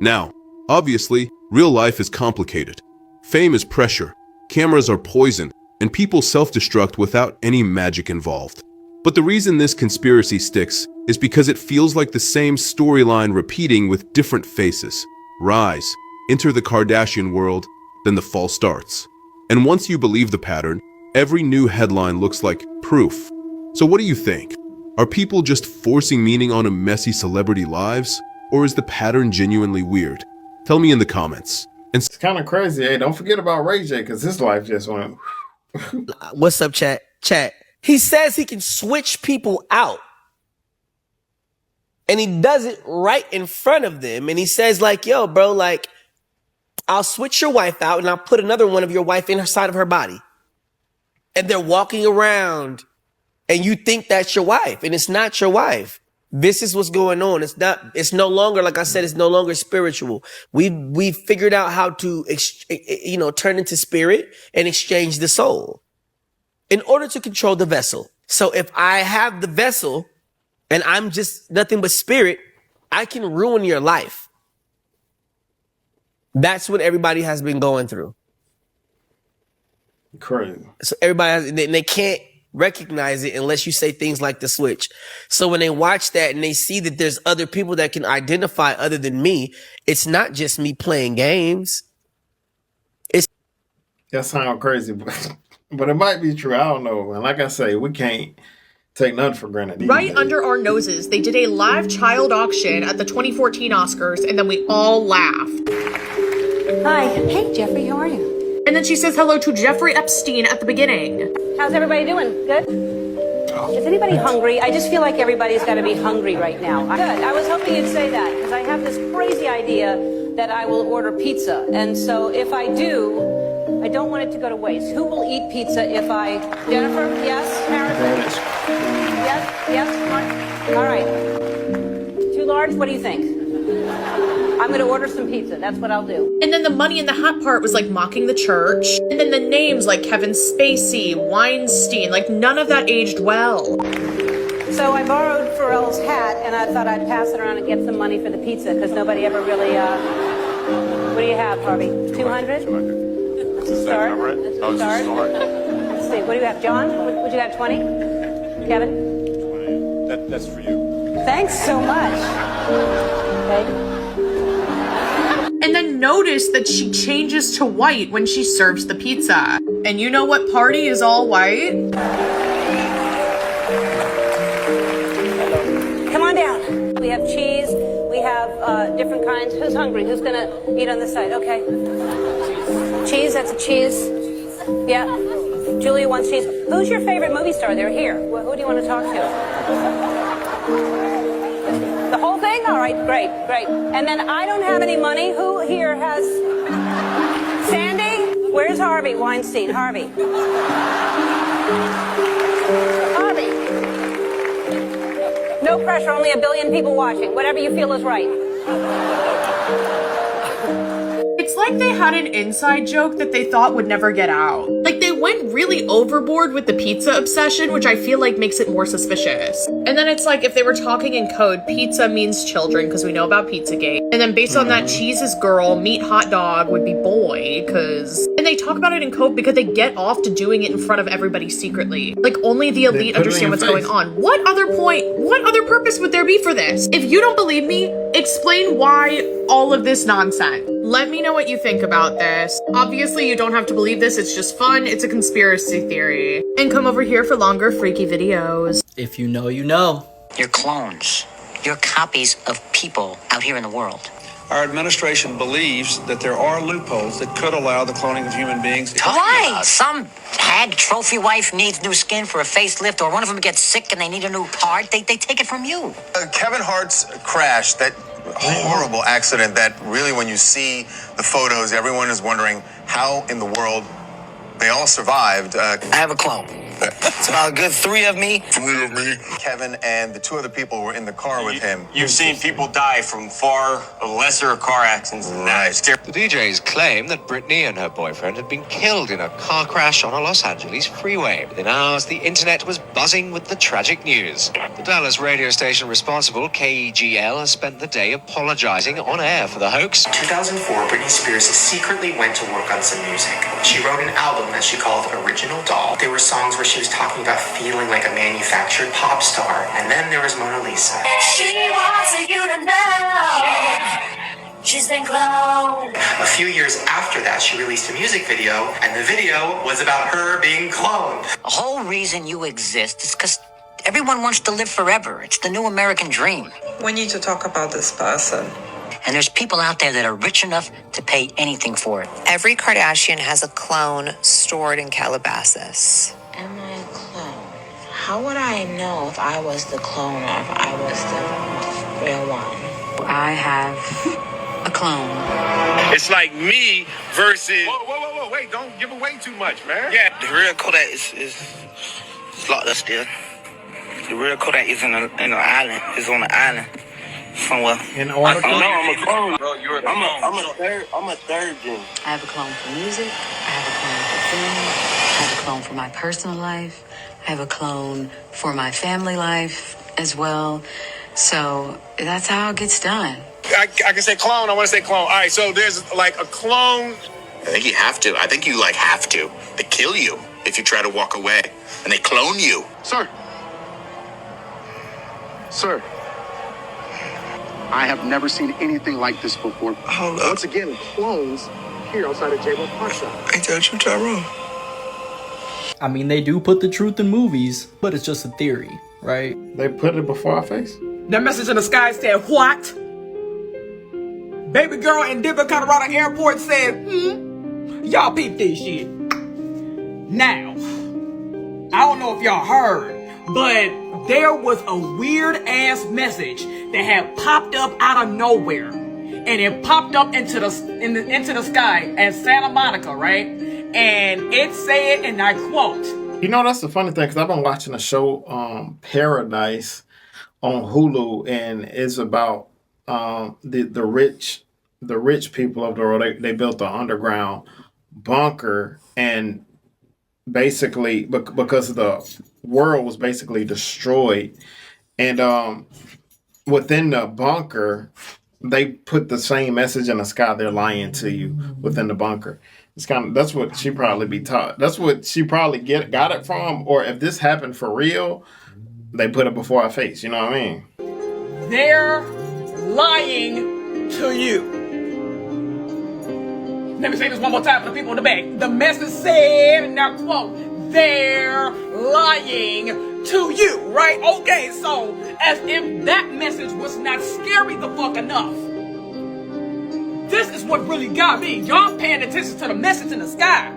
Now, obviously, real life is complicated. Fame is pressure, cameras are poison, and people self-destruct without any magic involved. But the reason this conspiracy sticks is because it feels like the same storyline repeating with different faces. Rise, enter the Kardashian world, then the fall starts. And once you believe the pattern, every new headline looks like proof. So what do you think? Are people just forcing meaning onto messy celebrity lives? Or is the pattern genuinely weird? Tell me in the comments. And it's kind of crazy. Hey, don't forget about Ray J, because his life just went. What's up, chat? Chat. He says he can switch people out. And he does it right in front of them. And he says like, yo, bro, like, I'll switch your wife out and I'll put another one of your wife inside of her body. And they're walking around and you think that's your wife and it's not your wife. This is what's going on. It's no longer, like I said, it's no longer spiritual. We figured out how to, turn into spirit and exchange the soul in order to control the vessel. So if I have the vessel and I'm just nothing but spirit, I can ruin your life. That's what everybody has been going through. Crazy. So everybody has, they can't recognize it unless you say things like the switch. So when they watch that and they see that there's other people that can identify other than me, it's not just me playing games. That sounds crazy, but it might be true. I don't know. And like I say, we can't take nothing for granted. Right under our noses, they did a live child auction at the 2014 Oscars, and then we all laughed. Hi. Hey, Jeffrey, how are you? And then she says hello to Jeffrey Epstein at the beginning. How's everybody doing? Good? Is anybody hungry? I just feel like everybody's got to be hungry right now. Good. I was hoping you'd say that because I have this crazy idea that I will order pizza. And so if I do, I don't want it to go to waste. Who will eat pizza if I... Jennifer? Yes? Harrison? Yes? Come on. All right. Too large? What do you think? I'm going to order some pizza. That's what I'll do. And then the money in the hat part was like mocking the church. And then the names like Kevin Spacey, Weinstein, like none of that aged well. So I borrowed Pharrell's hat and I thought I'd pass it around and get some money for the pizza because nobody ever really, what do you have, Harvey? 200? 200. That's a start. That's a start. Let's see. What do you have, John? What you got, 20? Kevin? 20. That's for you. Thanks so much. Okay. And then notice that she changes to white when she serves the pizza. And you know what party is all white? Come on down. We have cheese. We have different kinds. Who's hungry? Who's going to eat on this side? Okay. Cheese, that's a cheese. Yeah. Julia wants cheese. Who's your favorite movie star? They're here. Who do you want to talk to? The whole thing? All right, great. And then I don't have any money. Who here has... Sandy? Where's Harvey Weinstein? Harvey. No pressure, only 1 billion people watching. Whatever you feel is right. It's like they had an inside joke that they thought would never get out. Like they went really overboard with the pizza obsession, which I feel like makes it more suspicious. And then it's like if they were talking in code, pizza means children because we know about Pizzagate. And then based on that, cheese is girl, meat hot dog would be boy, because... And they talk about it in code because they get off to doing it in front of everybody secretly. Like only the elite understand what's going on. What other purpose would there be for this? If you don't believe me, explain why all of this nonsense. Let me know what you think about this. Obviously, you don't have to believe this. It's just fun. It's a conspiracy theory. And come over here for longer freaky videos. If you know, you know. You're clones. You're copies of people out here in the world. Our administration believes that there are loopholes that could allow the cloning of human beings. Why? Some hag trophy wife needs new skin for a facelift, or one of them gets sick and they need a new part. They take it from you. Kevin Hart's crash that horrible accident that really, when you see the photos, everyone is wondering how in the world they all survived. I have a clone. It's about a good 3 of me. Kevin and the 2 other people who were in the car with him. You've seen people die from far lesser car accidents than that. The DJs claim that Britney and her boyfriend had been killed in a car crash on a Los Angeles freeway. Within hours, the internet was buzzing with the tragic news. The Dallas radio station responsible, KEGL, has spent the day apologizing on air for the hoax. In 2004, Britney Spears secretly went to work on some music. She wrote an album that she called Original Doll. There were songs where she was talking about feeling like a manufactured pop star. And then there was Mona Lisa. She wants you to know she's been cloned. A few years after that, she released a music video, and the video was about her being cloned. The whole reason you exist is because everyone wants to live forever. It's the new American dream. We need to talk about this person. And there's people out there that are rich enough to pay anything for it. Every Kardashian has a clone stored in Calabasas. Am I a clone? How would I know if I was the clone or if I was the real one? I have a clone. It's like me versus. Whoa, wait! Don't give away too much, man. Yeah. The real Kodak is locked up still. The real Kodak is in an island. It's on an island somewhere. In order. I'm a clone, bro. I'm a third gen. I have a clone for music. I have a clone for film. I have a clone for my personal life. I have a clone for my family life as well. So that's how it gets done. I can say clone. I want to say clone. All right, so there's like a clone. I think you have to. I think you have to. They kill you if you try to walk away, and they clone you. Sir. I have never seen anything like this before. Hold up. Once again, clones here outside of J-Bo's Park Shop. Ain't that you, Tyrone? I mean, they do put the truth in movies, but it's just a theory, right? They put it before our face. That message in the sky said, what? Baby girl in Denver, Colorado airport said, y'all peep this shit. Now, I don't know if y'all heard, but there was a weird ass message that had popped up out of nowhere. And it popped up into the sky at Santa Monica, right? And it said, and I quote, You know, that's the funny thing, because I've been watching a show, Paradise, on Hulu, and it's about the rich people of the world. They built an underground bunker, and basically, because the world was basically destroyed, and within the bunker, they put the same message in the sky. They're lying to you within the bunker. It's that's what she probably be taught. That's what she probably got it from. Or if this happened for real, they put it before our face. You know what I mean? they're lying to you. Let me say this one more time for the people in the back. The message said, and now quote, they're lying to you, right? Okay, so as if that message was not scary the fuck enough, this is what really got me. Y'all paying attention to the message in the sky.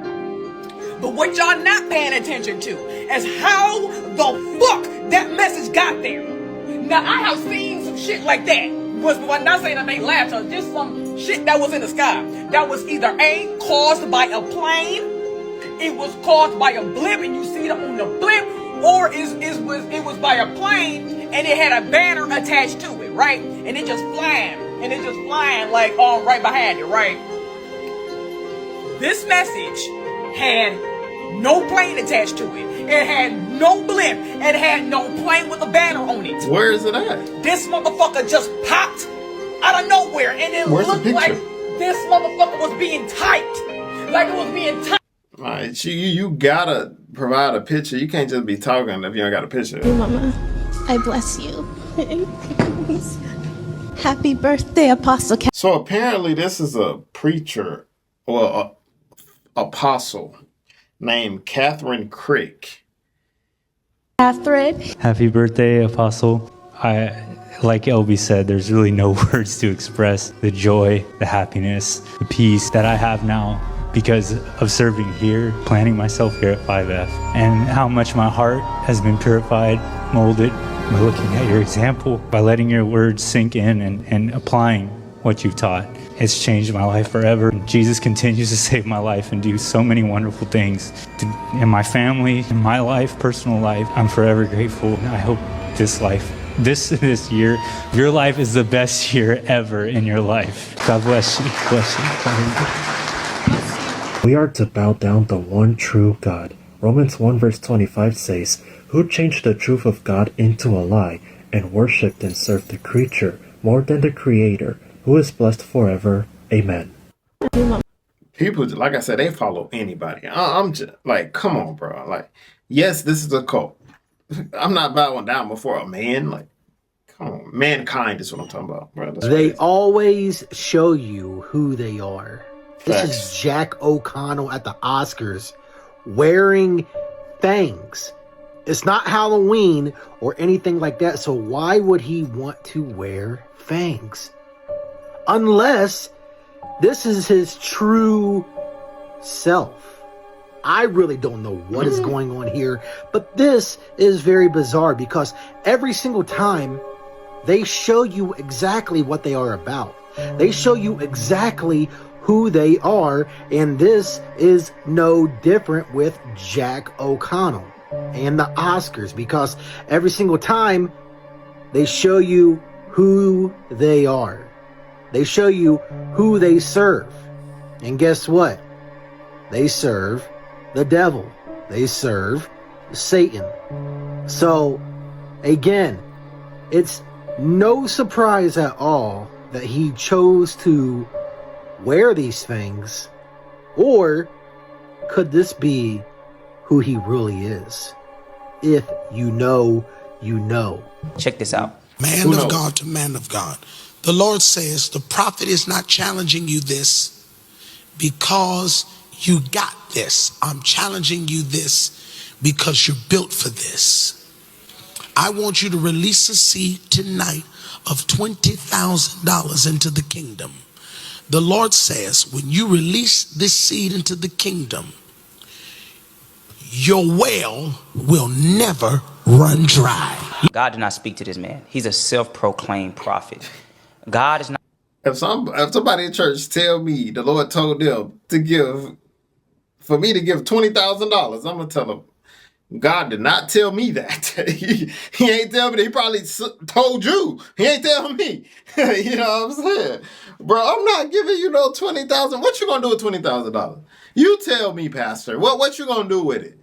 But what y'all not paying attention to is how the fuck that message got there. Now, I have seen some shit like that. I'm not saying that they laughed, just some shit that was in the sky. That was either A, caused by a plane, it was caused by a blimp, and you see it on the blimp, or it was by a plane, and it had a banner attached to it, right? And it just flying, like right behind it, right? This message had no plane attached to it. It had no blimp. It had no plane with a banner on it. Where is it at? This motherfucker just popped out of nowhere, and it looked like this motherfucker was being typed. Like it was being typed. All right, you gotta provide a picture. You can't just be talking if you ain't got a picture. Hey, Mama, I bless you. Happy birthday, Apostle. So apparently this is a preacher or a apostle named Catherine Crick. Catherine. Happy birthday, Apostle. Like Elby said, there's really no words to express the joy, the happiness, the peace that I have now because of serving here, planting myself here at 5F, and how much my heart has been purified, molded, by looking at your example, by letting your words sink in and applying what you've taught. It's changed my life forever. Jesus continues to save my life and do so many wonderful things in my family, in my life, personal life. I'm forever grateful. I hope this year, your life is the best year ever in your life. God bless you. Bless you. We are to bow down the one true God. Romans 1 verse 25 says, "Who changed the truth of God into a lie and worshipped and served the creature more than the Creator, who is blessed forever. Amen." People, like I said, they follow anybody. I'm just like, come on, bro. Like, yes, this is a cult. I'm not bowing down before a man. Like, come on. Mankind is what I'm talking about, bro. That's They crazy. always show you who they are. This Facts. is Jack O'Connell at the Oscars wearing fangs. It's not Halloween or anything like that, so why would he want to wear fangs? Unless this is his true self. I really don't know what is going on here, but this is very bizarre because every single time they show you exactly what they are about. They show you exactly who they are, and this is no different with Jack O'Connell and the Oscars, because every single time they show you who they are. They show you who they serve. And guess what? They serve the devil. They serve Satan. So, again, it's no surprise at all that he chose to wear these things. Or could this be who he really is? If you know, you know. Check this out. Man of God to man of God. The Lord says the prophet is not challenging you this because you got this. I'm challenging you this because you're built for this. I want you to release a seed tonight of $20,000 into the kingdom. The Lord says when you release this seed into the kingdom, your well will never run dry. God did not speak to this man. He's a self-proclaimed prophet. God is not. If somebody in church tell me the Lord told them to give, for me to give $20,000, I'm gonna tell them, God did not tell me that. he ain't tell me. He probably told you. He ain't tell me. You know what I'm saying, bro? I'm not giving you no $20,000. What you gonna do with $20,000? You tell me, Pastor. What you gonna do with it?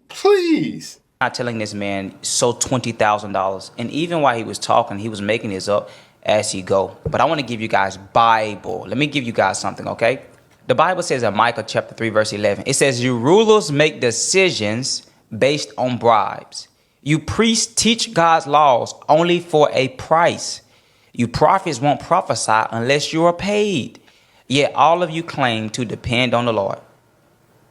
Please. Not telling this man sold $20,000, and even while he was talking, he was making this up as he go. But I want to give you guys Bible. Let me give you guys something, okay? The Bible says in Micah chapter 3 verse 11, it says, "You rulers make decisions based on bribes. You priests teach God's laws only for a price. You prophets won't prophesy unless you are paid. Yet all of you claim to depend on the Lord."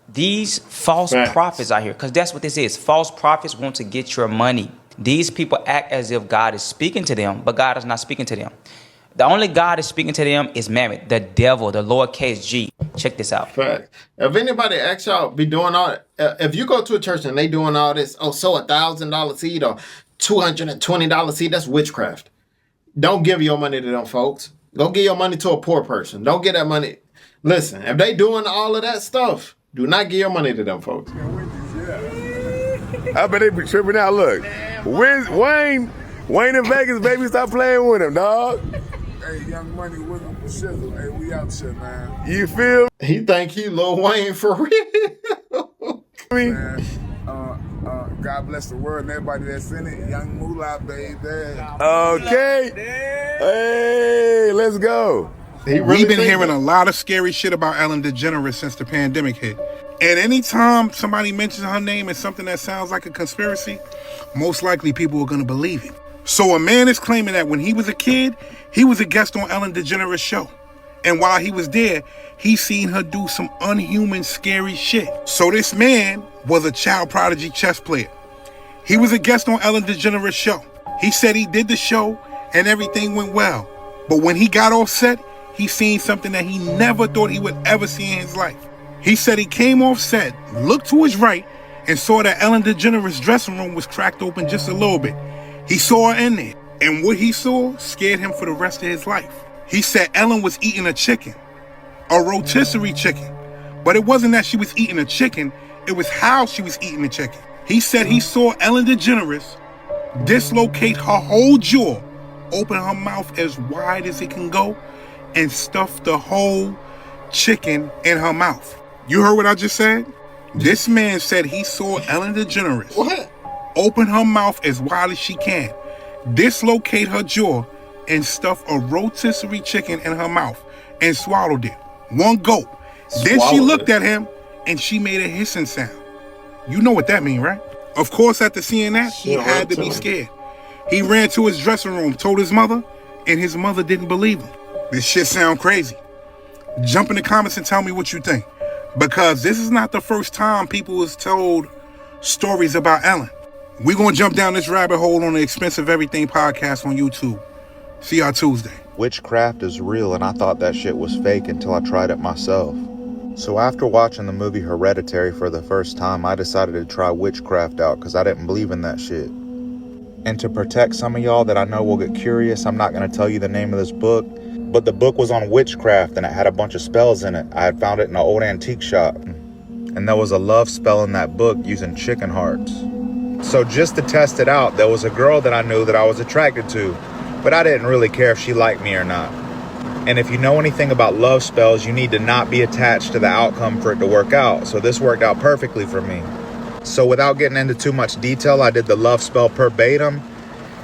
These false prophets out here, because that's what this is. False prophets want to get your money. These people act as if God is speaking to them, but God is not speaking to them. The only God is speaking to them is Mammon, the devil, the lowercase g. Check this out. Fact. If anybody asks y'all be doing all, if you go to a church and they doing all this, sow $1,000 seed or $220 seed, that's witchcraft. Don't give your money to them folks. Go give your money to a poor person. Don't get that money. Listen, if they doing all of that stuff, do not give your money to them folks. I bet they be tripping out. Look, where's Wayne in Vegas, baby, stop playing with him, dog. Hey, Young Money, William for Shizzle. Hey, we out here, man. You feel? He think he Lil Wayne for real. Man, God bless the world and everybody that's in it. Young Moolah, baby. Okay. Hey, let's go. We've been hearing a lot of scary shit about Ellen DeGeneres since the pandemic hit. And anytime somebody mentions her name as something that sounds like a conspiracy, most likely people are going to believe it. So a man is claiming that when he was a kid, he was a guest on Ellen DeGeneres' show. And while he was there, he seen her do some unhuman, scary shit. So this man was a child prodigy chess player. He was a guest on Ellen DeGeneres' show. He said he did the show and everything went well. But when he got off set, he seen something that he never thought he would ever see in his life. He said he came off set, looked to his right, and saw that Ellen DeGeneres' dressing room was cracked open just a little bit. He saw her in there. And what he saw scared him for the rest of his life. He said Ellen was eating a chicken, a rotisserie chicken. But it wasn't that she was eating a chicken, it was how she was eating the chicken. He said he saw Ellen DeGeneres dislocate her whole jaw, open her mouth as wide as it can go, and stuff the whole chicken in her mouth. You heard what I just said? This man said he saw Ellen DeGeneres open her mouth as wide as she can, dislocate her jaw, and stuff a rotisserie chicken in her mouth and swallowed it. One gulp. Then she looked at him and she made a hissing sound. You know what that means, right? Of course, after seeing that, he had to be scared. He ran to his dressing room, told his mother, and his mother didn't believe him. This shit sound crazy. Jump in the comments and tell me what you think. Because this is not the first time people was told stories about Ellen. We're going to jump down this rabbit hole on the Expensive Everything podcast on YouTube. See y'all Tuesday. Witchcraft is real, and I thought that shit was fake until I tried it myself. So after watching the movie Hereditary for the first time, I decided to try witchcraft out because I didn't believe in that shit. And to protect some of y'all that I know will get curious, I'm not going to tell you the name of this book, but the book was on witchcraft and it had a bunch of spells in it. I had found it in an old antique shop. And there was a love spell in that book using chicken hearts. So just to test it out, there was a girl that I knew that I was attracted to, but I didn't really care if she liked me or not. And if you know anything about love spells, you need to not be attached to the outcome for it to work out. So this worked out perfectly for me. So without getting into too much detail, I did the love spell verbatim,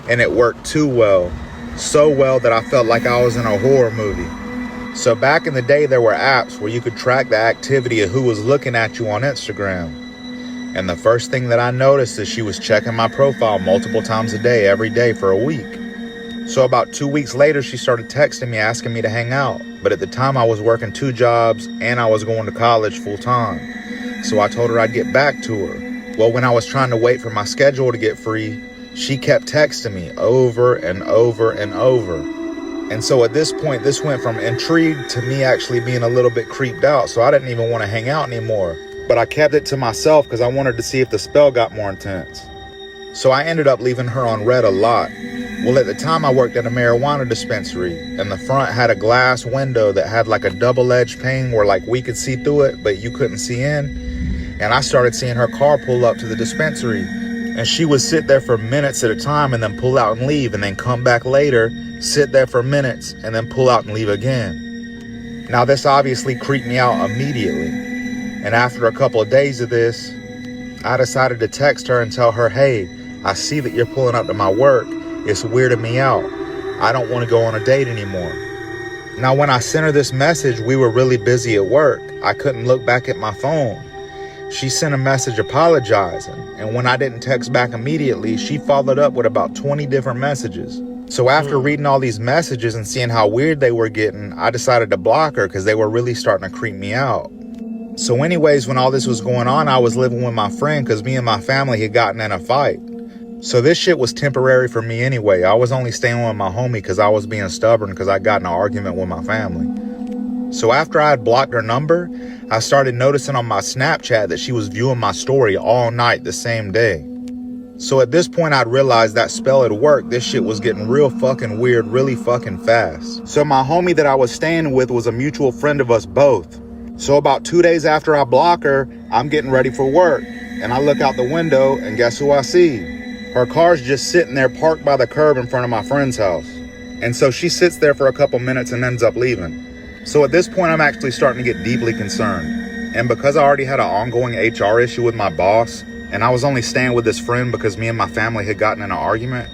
and it worked too well. So well that I felt like I was in a horror movie. So back in the day, there were apps where you could track the activity of who was looking at you on Instagram. And the first thing that I noticed is she was checking my profile multiple times a day, every day for a week. So about 2 weeks later, she started texting me, asking me to hang out. But at the time, I was working 2 jobs and I was going to college full time. So I told her I'd get back to her. Well, when I was trying to wait for my schedule to get free, she kept texting me over and over and over. And so at this point, this went from intrigued to me actually being a little bit creeped out. So I didn't even want to hang out anymore. But I kept it to myself because I wanted to see if the spell got more intense. So I ended up leaving her on red a lot. Well, at the time I worked at a marijuana dispensary, and the front had a glass window that had like a double-edged pane where like we could see through it, but you couldn't see in. And I started seeing her car pull up to the dispensary, and she would sit there for minutes at a time and then pull out and leave, and then come back later, sit there for minutes, and then pull out and leave again. Now this obviously creeped me out immediately. And after a couple of days of this, I decided to text her and tell her, hey, I see that you're pulling up to my work. It's weirding me out. I don't want to go on a date anymore. Now, when I sent her this message, we were really busy at work. I couldn't look back at my phone. She sent a message apologizing, and when I didn't text back immediately, she followed up with about 20 different messages. So after reading all these messages and seeing how weird they were getting, I decided to block her because they were really starting to creep me out. So anyways, when all this was going on, I was living with my friend because me and my family had gotten in a fight. So this shit was temporary for me anyway. I was only staying with my homie because I was being stubborn because I got in an argument with my family. So after I had blocked her number, I started noticing on my Snapchat that she was viewing my story all night the same day. So at this point, I'd realized that spell had worked. This shit was getting real fucking weird really fucking fast. So my homie that I was staying with was a mutual friend of us both. So about 2 days after I block her, I'm getting ready for work. And I look out the window and guess who I see? Her car's just sitting there parked by the curb in front of my friend's house. And so she sits there for a couple minutes and ends up leaving. So at this point, I'm actually starting to get deeply concerned. And because I already had an ongoing HR issue with my boss, and I was only staying with this friend because me and my family had gotten in an argument,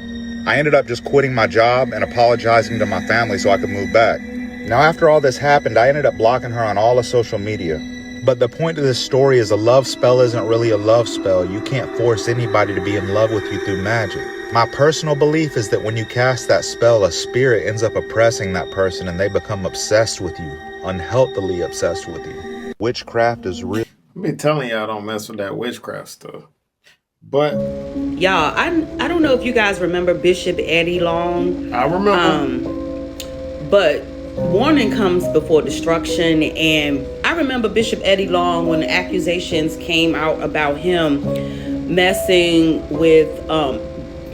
I ended up just quitting my job and apologizing to my family so I could move back. Now, after all this happened, I ended up blocking her on all of social media. But the point of this story is a love spell isn't really a love spell. You can't force anybody to be in love with you through magic. My personal belief is that when you cast that spell, a spirit ends up oppressing that person and they become obsessed with you, unhealthily obsessed with you. Witchcraft is real. I've been telling y'all don't mess with that witchcraft stuff. But y'all, I don't know if you guys remember Bishop Eddie Long. I remember. But warning comes before destruction, and I remember Bishop Eddie Long when the accusations came out about him messing with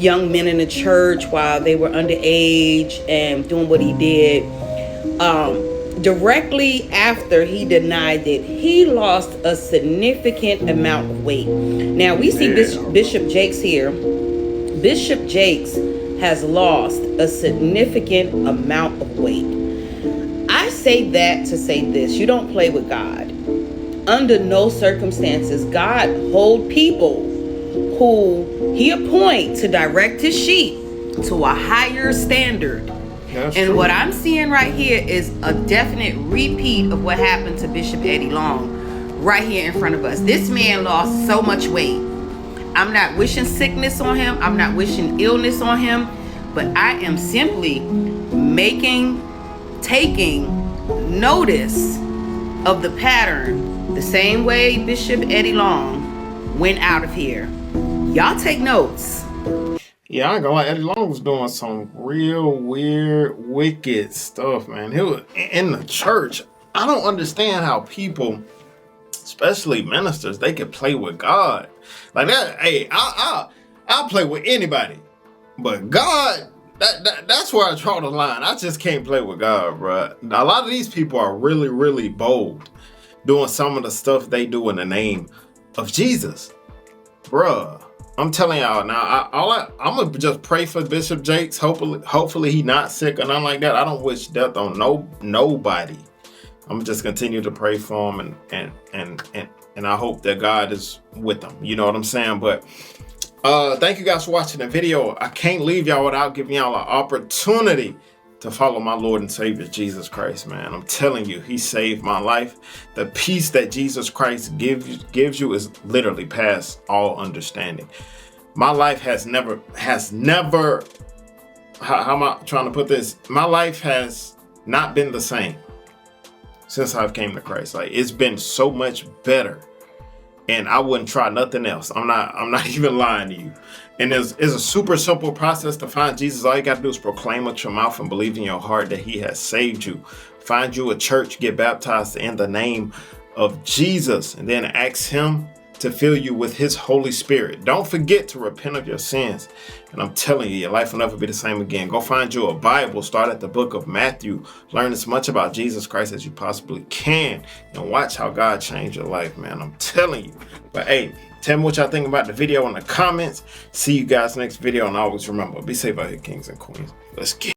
young men in the church while they were underage and doing what he did. Directly after he denied it, he lost a significant amount of weight. Now we see Bishop Jakes here. Bishop Jakes has lost a significant amount of weight. I say that to say this: you don't play with God. Under no circumstances, God hold people who he appoint to direct his sheep to a higher standard. And true. What I'm seeing right here is a definite repeat of what happened to Bishop Eddie Long right here in front of us. This man lost so much weight. I'm not wishing sickness on him. I'm not wishing illness on him. But I am simply taking notice of the pattern. The same way Bishop Eddie Long went out of here. Y'all take notes. Yeah, I ain't gonna lie, Eddie Long was doing some real weird, wicked stuff, man. He was in the church. I don't understand how people, especially ministers, they can play with God. Like that, hey, I'll play with anybody. But God, that's where I draw the line. I just can't play with God, bro. A lot of these people are really, really bold doing some of the stuff they do in the name of Jesus. Bruh. I'm telling y'all now, I'm gonna just pray for Bishop Jakes. Hopefully he not sick or nothing like that. I don't wish death on nobody. I'm gonna just continue to pray for him and I hope that God is with him. You know what I'm saying? But thank you guys for watching the video. I can't leave y'all without giving y'all an opportunity to follow my Lord and Savior Jesus Christ, man. I'm telling you, he saved my life. The peace that Jesus Christ gives you is literally past all understanding. My life has never, how am I trying to put this? My life has not been the same since I've came to Christ. Like, it's been so much better, and I wouldn't try nothing else. I'm not even lying to you. And it's a super simple process to find Jesus. All you got to do is proclaim with your mouth and believe in your heart that he has saved you. Find you a church, get baptized in the name of Jesus, and then ask him to fill you with his Holy Spirit. Don't forget to repent of your sins. And I'm telling you, your life will never be the same again. Go find you a Bible. Start at the book of Matthew. Learn as much about Jesus Christ as you possibly can. And watch how God changed your life, man. I'm telling you. But hey, tell me what y'all think about the video in the comments. See you guys next video. And always remember, be safe out here, kings and queens. Let's get